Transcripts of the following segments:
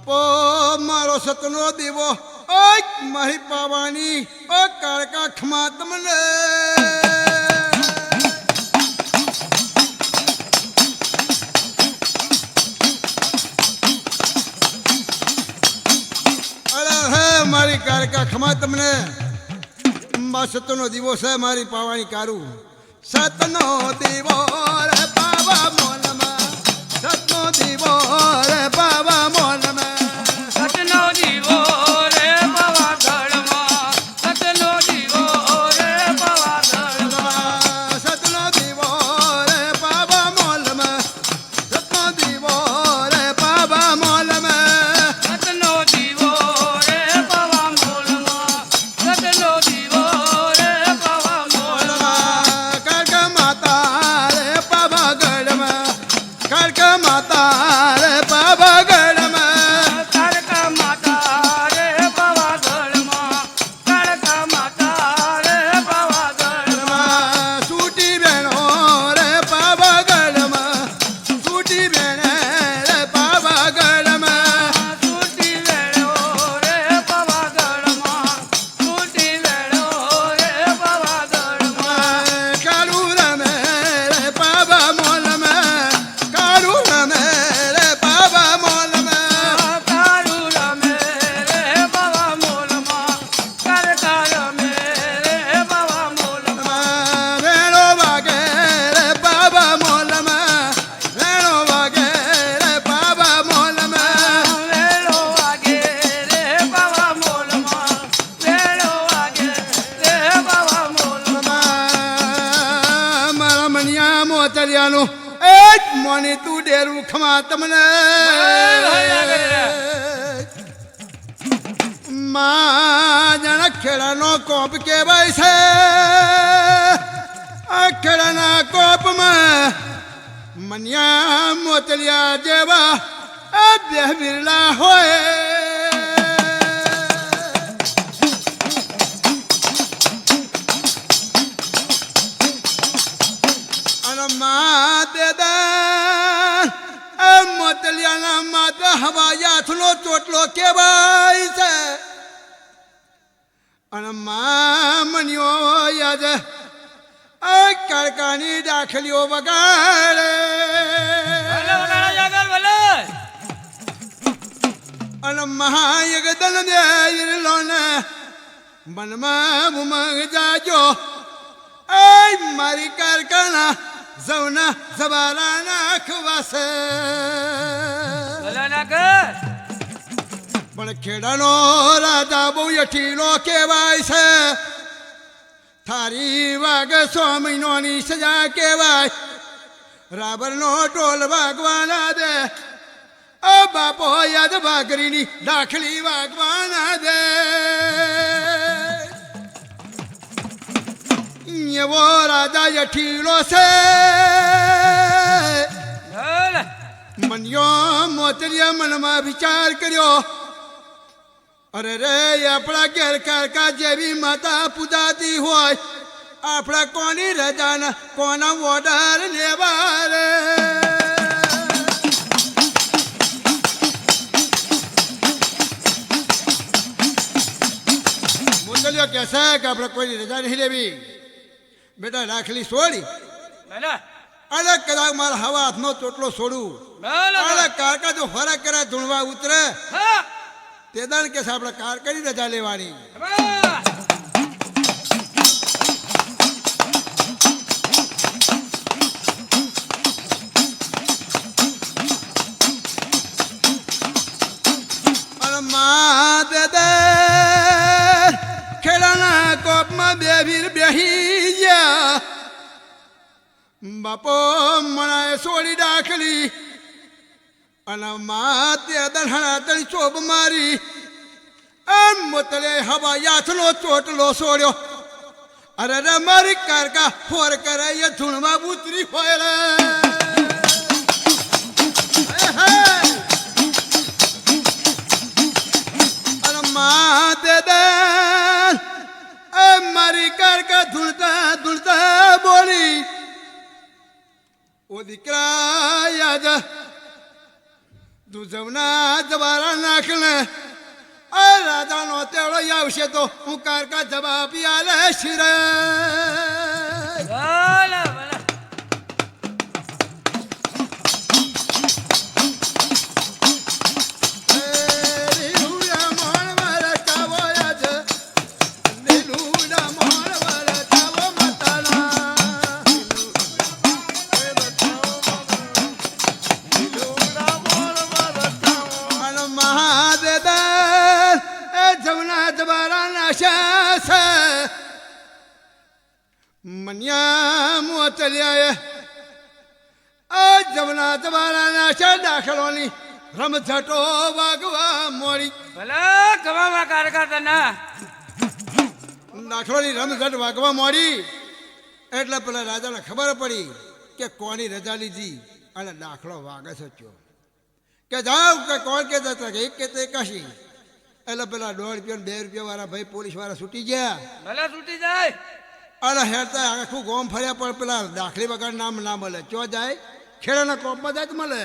બાપો મારો સતનો દેવો ઓ મારી પાવાની ઓ કાળકા ખમા તમને અરે હે મારી કાળકા ખમા તમને સતનો દીવો છે મારી પાવાની કારું સતનો દીવો રે પાવા મોનમાં સતનો દીવો રે પાવા મોનમાં સતનો દીવો રે પાવા ગળમાં સતનો દીવો રે પાવા ગળમાં સતનો દીવો રે પાવા મોલમાં સતનો દીવો રે પાવા મોલમાં સતનો દીવો રે પાવા મોલમાં સતનો દીવો રે પાવા મોલમાં કાળકા માતા રે પાવા ગઢમાં કાળકા માતા રે પાવા ગઢમાં કાળકા માતા રે પાવા ગળમાં કાળકા માતા રે પાવા ગળમાં સૂટી બેનો રે પાવા ગઢમાં સૂટી બેને રે પાવા ગઢમાં સૂટી વેળો રે પાવા ગળમાં સૂટી વેળો રે પાવા ગળમાં કાળું રમે રે પાવા મોલમાં કાળું રમે રે પાવા મોલમાં કાળું રમે રે પાવા મોલમાં કાળકા રમે રે પાવા મોલમાં વેણો વાગે રે પાવા મોલમાં વેણો વાગે રે પાવા મોલમાં વેળો વાગે રે પાવા મોલમાં વેળો વાગે રે પાવા મોલમાં મારા મનિયા મોતરિયાનું એ જ મોની તું ડેરું ખમા તમને માં જાણે ખેડાનો કોપ કહેવાય છે આ ખેડાના કોપમાં મનિયા મોતરિયા જેવા આ બે બિરલા હોય અને માતે મોતલિયાના માતા હવાયાથનો ચોટલો કેવાય છે અને મા મનિયો યાદ આ કાળકાની દાખલીઓ વગાડે અને મહાયગદન દેલો ને મનમાં ઉમંગ જાજો એ મારી કારખાના જવના જવાલા નાખવાશે પણ ખેડાનો રાજા બહુ યઠીનો કહેવાય છે થારી વાગ 100 મહિનોની સજા કહેવાય રાબરનો ટોલ વાગવાના દે ઓ બાપો યાદ ભાગરીની દાખલી વાગવાના દે એવો રાજા યઠીલો છે મનિયો મોતરિયા મનમાં વિચાર કર્યો અરે રે આપણા ઘેર કાળકા જેવી માતા પૂજાતી હોય આપણા કોની રજાના કોના ઓર્ડર લેવા રે મોતલિયો કહેશે કે આપણે કોઈની રજા નહીં લેવી બેટા રાખલી છોડી અરે કદાચ મારા હવા હાથનો ચોટલો છોડું અરે કાળકા જો ફરક કરે ધૂણવા ઉતરે તે દાણ કે આપણે કાળકાની રજા લેવાની અને મા દે ખેડાના કોપમાં બે વીર બેહી ગયા બાપો મણાએ છોડી દાખલી અને મા તે દરહણા તળી ચોબ મારી એમ મોતલે હવા યાથનો ચોટલો છોડ્યો અરે રે મારી કારકા ફોર કરે એ ધૂણમાં ઉતરી હોય રે અને મા તે મારી કારકા ધૂણતા ધૂણતા બોલી ઓ દીકરા યાદ તું જમના જવારા નાખ ને રાજાનો તેડો આવશે તો હું કારકા જવાબ આલે શિરે ભલે ભલે મન્યા મોતલ્યા આ જમના તમારા નાશા દાખલોની રમઝટો વાગવા મોડી ભલે કવામાં કારકા તના દાખલોની રમઝટ વાગવા મોડી એટલે પેલા રાજાને ખબર પડી કે કોની રજા લીધી અને દાખલો વાગે છે ચો કે જાવ કે કોણ કે જતા કે એક કે તે કશી એટલે પેલા ₹100 ₹2 વાળા ભાઈ પોલીસ વાળા છૂટી ગયા ભલે છૂટી જાય અરે હેરતા આખું ગોમ ફર્યા પણ પેલા દાખલી વગર નામ ના મળે ચો જાય ખેડાના કોપમાં જાય તો મળે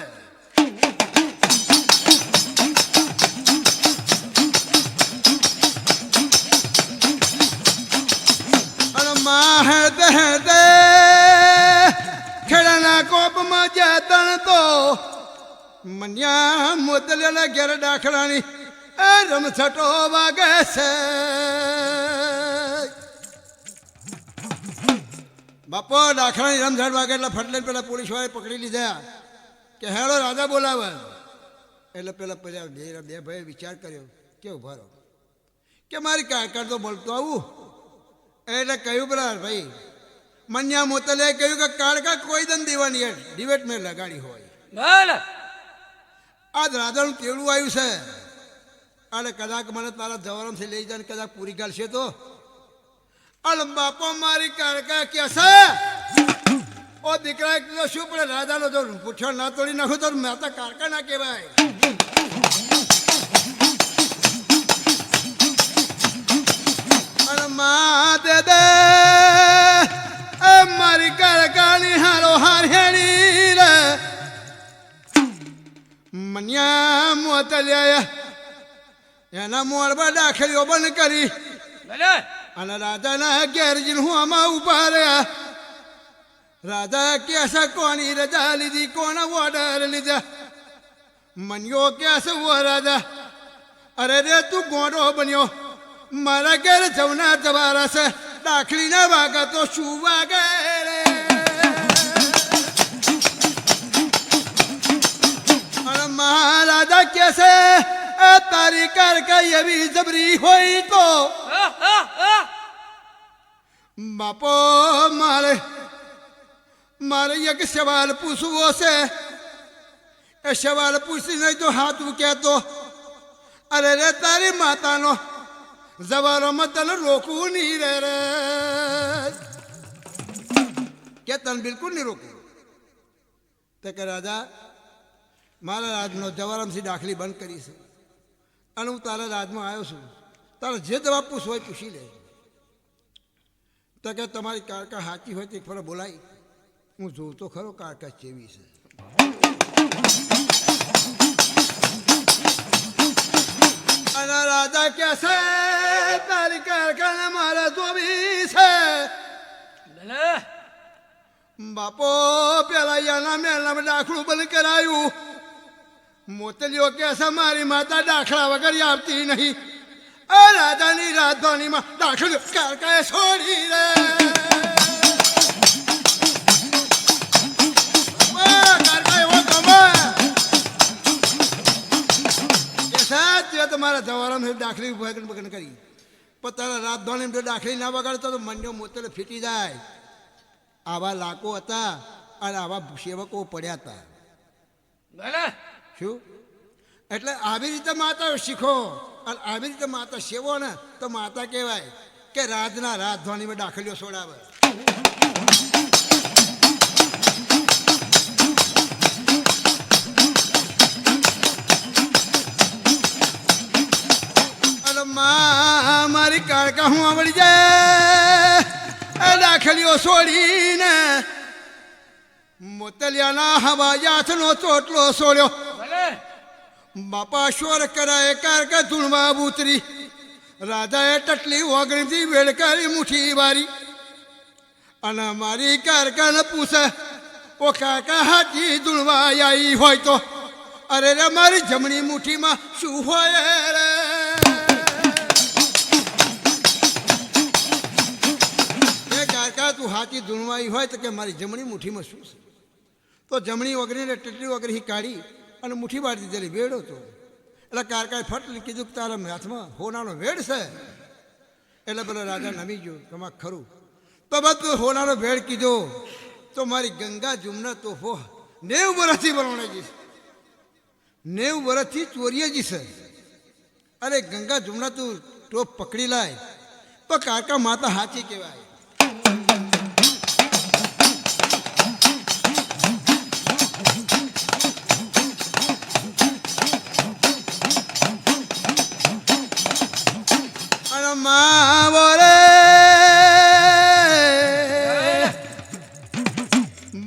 અને માં હેરતે હેરતે ખેડાના કોપમાં જતન તો મન્યા મોતલેલા ઘેર દાખલાની રમછટો વાગે છે બાપો દાખલાની રમઝટ વાગે એટલે ફટલે પેલા પોલીસ વાળાએ પકડી લીધા કે હેડો રાજા બોલાવે એટલે પેલા બે ભાઈ વિચાર કર્યો કે ઉભા રહો કે મારી કાકર તો બોલતો આવું એટલે કહ્યું પેલા ભાઈ મન્યા મોતલે કહ્યું કે કાળકા કોઈ દન દેવાની ડિબેટ મેં લગાડી હોય ભલે આજ રાજાનું કેળું આવ્યું છે અને કદાચ મને તારા જવારમથી લઈ જાય કદાચ પૂરી ગાલશે તો અલ બાપો મારી કારકા કે છે ઓ દીકરા એક શું પડે રાજાનો જો પૂછો ના તોડી નાખું તો મેં તો કારકા ના કહેવાય અને મા દે દે મારી કારકાની હારો હાર હેડી રે મન્યા મોતલ્યા એના મોડમાં દાખલીઓ બંધ કરી ભલે અને રાજાના ઘેર જઈને હું આમાં ઉભા રહ્યા રાજા કે છે કોની રજા લીધી કોના ઓર્ડર લીધા મન્યો કે છે ઓ રાજા અરે રે તું ગોડો બન્યો મારા ઘેર જવના જવારા છે દાખલી ના વાગા તો શું વાગે રે અને મહારાજા કે છે તારી કારકા એવી જબરી હોય તો બાપો મારે એક સવાલ પૂછવો છે એ સવાલ પૂછી નહીં તો હાથું કહેતો અરે રે તારી માતાનો જવારોમાં તને રોકવું નહીં રે કે તને બિલકુલ નહીં રોકવું તે કે રાજા મારા રાજનો જવારામથી દાખલી બંધ કરી છે અને હું તારા રાજમાં આવ્યો છું તારે જે જવાબ પૂછવો હોય પૂછી લે તો કે તમારી કારકા સાચી હોય તો એક ફરો બોલાય હું જોઉં તો ખરો કારકા ચેવી છે અને રાજા કે છે તારી કારકાને મારે જોવી છે ભલે બાપો પેલા યાના મેલામાં દાખલું બંધ કરાયું મોતલીઓ કે છે મારી માતા દાખલા વગર આવતી નહીં આ રાજાની રાજધાનીમાં દાખલ કારકાએ છોડી રે કારકા એવો ગમે કે સાચે તમારા જવારામાં દાખલી બગન કરી પણ તારા રાજધાની જો દાખલી ના વગાડતો તો મન્યો મોતલે ફીટી જાય આવા લાકો હતા અને આવા સેવકો પડ્યા હતા ભલે શું એટલે આવી રીતે માતા શીખો અને આવી રીતે માતા સેવો ને તો માતા કહેવાય કે રાજના રાજધાનીમાં દાખલીઓ છોડાવે અને મારી કારકા હું આવડી જાય દાખલીઓ છોડીને મોતલિયાના હવા યાથનો ચોટલો છોડ્યો ભલે બાપા શોર કરાય કારકા ધૂળમાં ઉતરી રાજાએ ટટલી ઓગણીથી વેડકારી મુઠ્ઠી વારી અને મારી કારકાને પૂછે ઓ કાકા હાથી ધૂળવા આવી હોય તો અરે રે મારી જમણી મુઠ્ઠીમાં શું હોય રે એ કાકા તું હાથી ધૂળવા આવી હોય તો કે મારી જમણી મુઠ્ઠીમાં શું છે તો જમણી ઓગરીને ટટલી ઓગરી કાઢી અને મુઠ્ઠી બાળી દીધેલી વેડો તો એટલે કારકાએ ફટ કીધું કે તારા હાથમાં હોનાનો વેડ છે એટલે પેલો રાજા નમી ગયો તમા ખરું તો બધું હોનાનો વેડ કીધો તો મારી ગંગા જુમના તોફો 90 વર્ષથી બનાવણાજી છે 90 વર્ષથી ચોરીએજી છે અરે ગંગા જુમના તું ટોપ પકડી લાય તો કારકા માતા હાચી કહેવાય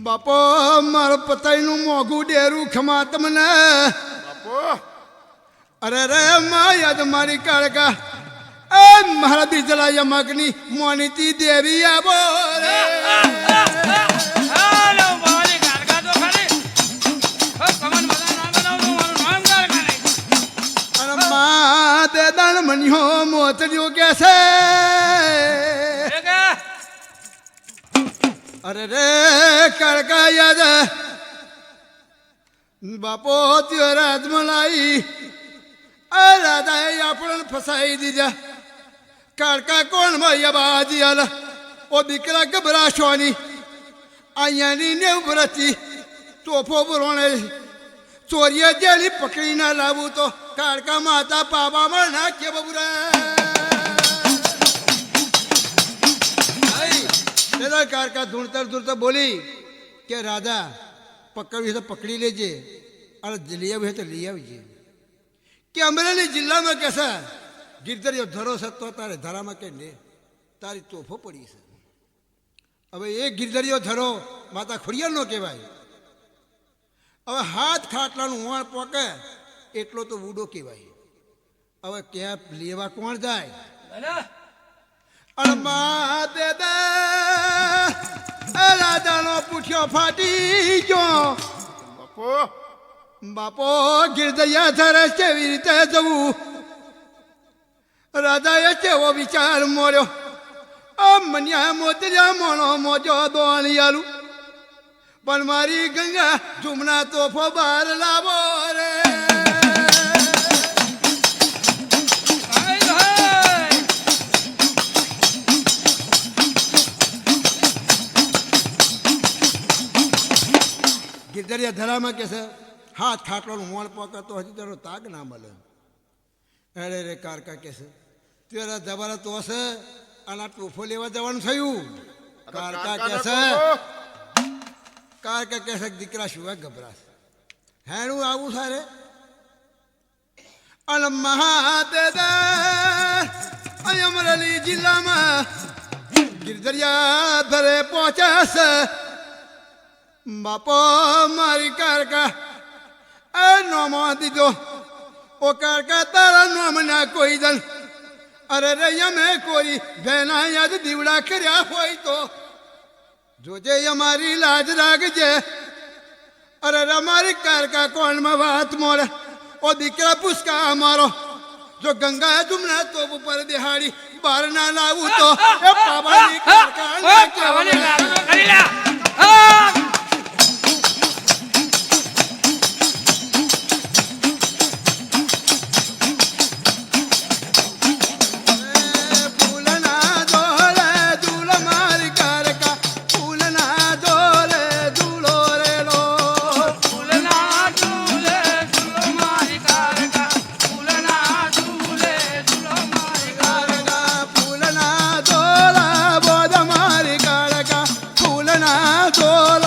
બાપો મારો પતાઈનું મોઘું ડેરું ખમા તમને અરે રે યાદ મારી કાળકા એ મારા બીજલા યમકની મોનીતી દેવી આવો રે દાણ મન્યો મોતડ્યો કે છે અરે રે કાળકા યાદ બાપો ત્યો રાજમલાઈ આ રાધાએ આપણને ફસાઈ દીધા કાળકા કોણ ભાઈ બાજી આલ ઓ દીકરા ગભરાશોની અહીંયાની 90 વર્ષથી તોફો બરોણે ચોરીએ જેલી પકડી ના લાવું તો કાળકા માતા પાવામાં નાખે બબુરા કાળકા ધૂણતર બોલી કે રાધા પકડવી તો પકડી લેજે અને લઈ આવી તો લઈ આવજે કે અમરેલી જિલ્લામાં કે છે ગિરધરીઓ ધરો છે તો તારે ધરામાં કે ને તારી તોફો પડી છે હવે એ ગિરધરીઓ ધરો માતા ખોડિયારનો કહેવાય હવે હાથ ખાટલાનું હોણ પોકે એટલો તો વૂડો કહેવાય હવે ક્યાં લેવા કોણ જાય અણમા દે દે રાજાનો પૂઠ્યો ફાટી ગયો બાપો ગિરધૈયા ધરે કેવી રીતે જવું રાજાએ કેવો વિચાર મોર્યો મન્યા મોતર્યા મોણો મોજો દોણિયાલું પણ મારી ગંગા જુમના તોફો બહાર લાવો રે ગિરધરિયા ધરામાં કે છે હાથ ખાટલોનું મોણ પોકે તો હજી તારો તાગ ના મળે અરે રે કારકા કે છે તેરા જવાના તો હશે અને ટોફો લેવા જવાનું થયું કારકા કે છે દીકરા શું ગભરાશ હેણું આવું સારે અને મહાદેદા અમરેલી જિલ્લામાં ગિરધરિયા ધરે પહોંચ્યા છે બાપો મારી કારકા એ નોમો દીધો ઓ કારકા તારા નોમ ના કોઈ દન અરે રે અમે કોઈ ભેના યાદ દીવડા કર્યા હોય તો જોજે અમારી લાજ રાખજે અરે રે મારી કારકા કોણમાં વાત મોડે ઓ દીકરા પુષ્કા અમારો જો ગંગા જુમના તોપ ઉપર દેહાડી બહાર ના લાવું તો એ પાવાની કારકા તો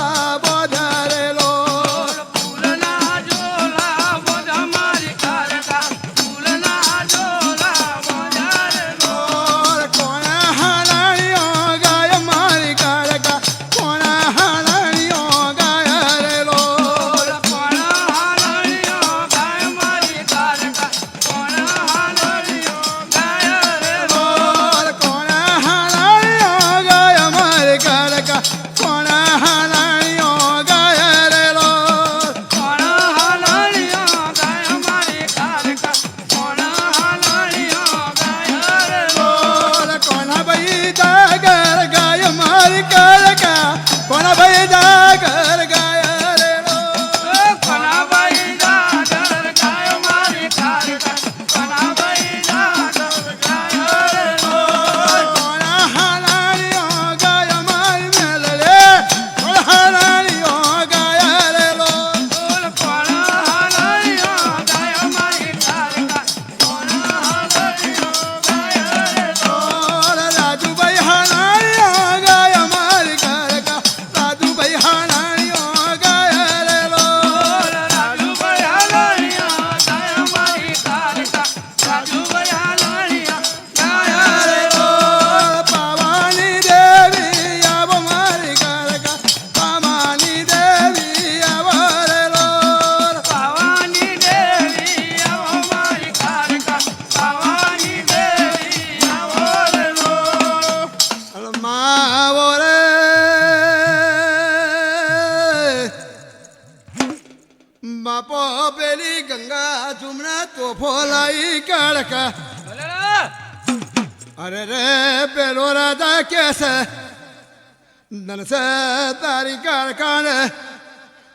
પેલી ગંગા જુમના તોફો લાઈ કાળકા ભલે અરે રે પેલો રાજા કે છે ધનસે તારી કારખાને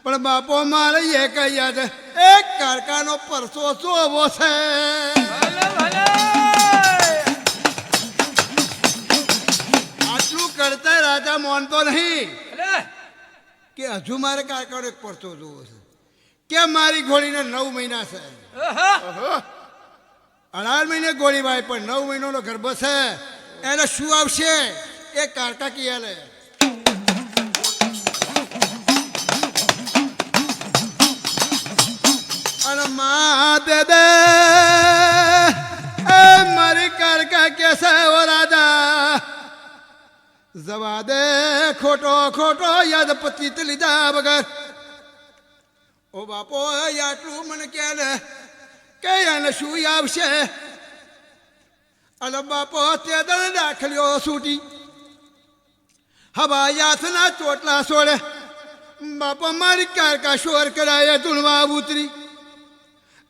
પણ બાપો મારે એ કહ્યા છે એક કારખાનો પરસો જોવો છે ભલે આટલું કરતા રાજા માનતો નહીં ભલે કે હજુ મારે કારખાનો એક પરસો જોવો છે કે મારી ઘોડીને 9 મહિના છે ઓહો 18 મહિને ગોળી ભાઈ પણ 9 મહિનાનો ગર્ભ છે એને શું આવશે એ કારકા કિયાલે અને મા દે દે એ મારી કારકા કેસે ઓ રાજા જવા દે ખોટો ખોટો યાદ પતિત લીધા વગર ઓ બાપો આટલું મને કે ને કે એને શું આવશે અને બાપો તે દળ દાખલ્યો છૂટી હવા યાથના ચોટલા છોડે બાપો મારી કારકા શોર કરાય ધૂળવા ઉતરી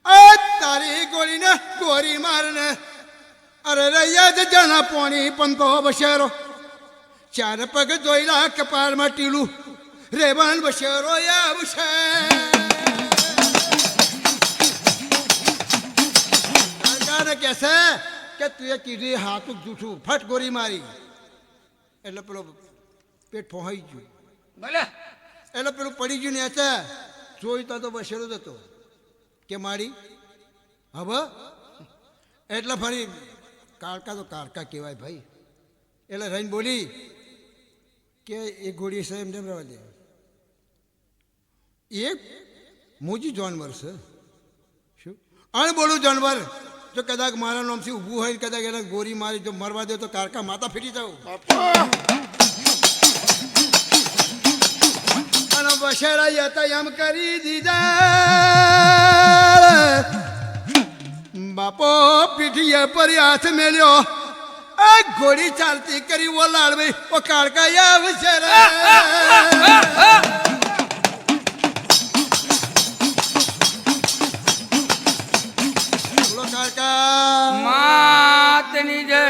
આ તારી ગોળીને ગોરી મારને અરે રૈયા જ જણા પોણી પંતો બશેરો ચાર પગ જોઈલા કપાળમાં ટીલું રેવણ બશેરો આવશે કેસે કે તું એ કીધી હાથું જૂઠું ફટ ગોરી મારી એટલે પેલો પેટ ફોહાઈ ગયું ભલે એટલે પેલું પડી ગયું ને હતા જોઈતા તો બસેલો જ હતો કે મારી હવે એટલે ફરી કાળકા તો કાળકા કહેવાય ભાઈ એટલે રહીને બોલી કે એ ઘોડી છે એમ રહેવા દે એ મોજી જાનવર છે શું અણબોલું જાનવર જો કદાચ મારા નામથી ઊભું હોય કદાચ એને ગોરી મારી જો મરવા દે તો કારકા માતા ફીટી જાવ અને બશેરા હતા એમ કરી દીધા બાપો પીઠીએ પર હાથ મેલ્યો આ ઘોડી ચાલતી કરી ઓલાડ ભાઈ ઓ કાળકા આવશે રે માતની જય